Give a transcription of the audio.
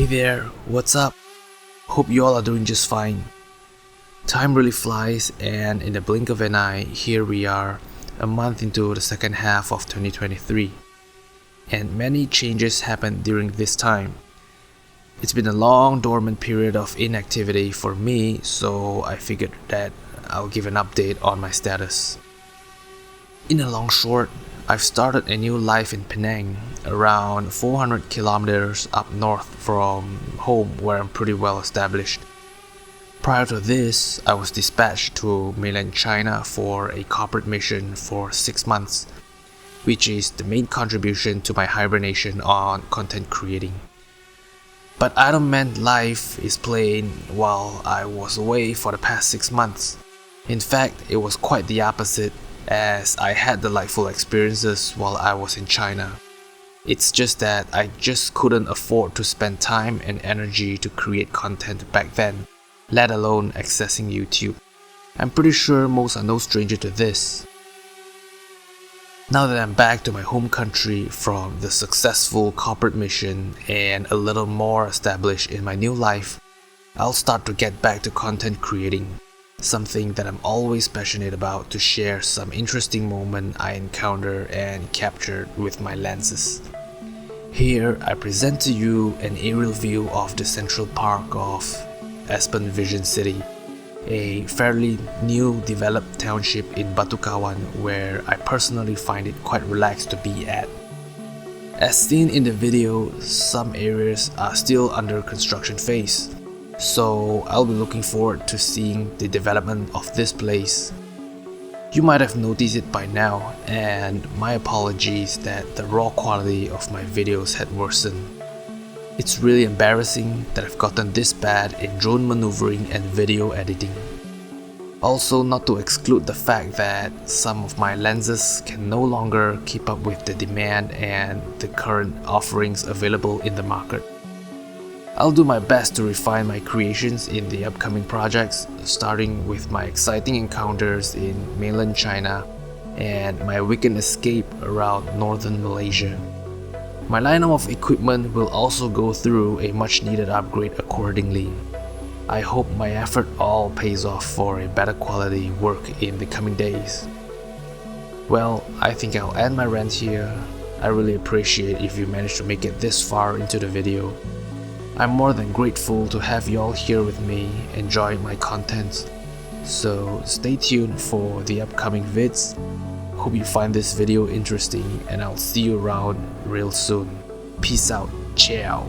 Hey there, what's up? Hope you all are doing just fine. Time really flies, and in the blink of an eye, here we are, a month into the second half of 2023. And many changes happened during this time. It's been a long dormant period of inactivity for me, so I figured that I'll give an update on my status. In a long short, I've started a new life in Penang, around 400 kilometers up north from home where I'm pretty well established. Prior to this, I was dispatched to mainland China for a corporate mission for 6 months, which is the main contribution to my hibernation on content creating. But I don't mean life is plain while I was away for the past 6 months. In fact, it was quite the opposite, as I had delightful experiences while I was in China. It's just that I just couldn't afford to spend time and energy to create content back then, let alone accessing YouTube. I'm pretty sure most are no stranger to this. Now that I'm back to my home country from the successful corporate mission and a little more established in my new life, I'll start to get back to content creating. Something that I'm always passionate about, to share some interesting moment I encounter and captured with my lenses. Here I present to you an aerial view of the central park of Aspen Vision City, a fairly new developed township in Batu Kawan where I personally find it quite relaxed to be at. As seen in the video, some areas are still under construction phase, so I'll be looking forward to seeing the development of this place. You might have noticed it by now, and my apologies that the raw quality of my videos had worsened. It's really embarrassing that I've gotten this bad in drone maneuvering and video editing. Also, not to exclude the fact that some of my lenses can no longer keep up with the demand and the current offerings available in the market. I'll do my best to refine my creations in the upcoming projects, starting with my exciting encounters in mainland China and my weekend escape around northern Malaysia. My lineup of equipment will also go through a much needed upgrade accordingly. I hope my effort all pays off for a better quality work in the coming days. Well, I think I'll end my rant here. I really appreciate if you managed to make it this far into the video. I'm more than grateful to have you all here with me, enjoying my content. So stay tuned for the upcoming vids. Hope you find this video interesting, and I'll see you around real soon. Peace out. Ciao.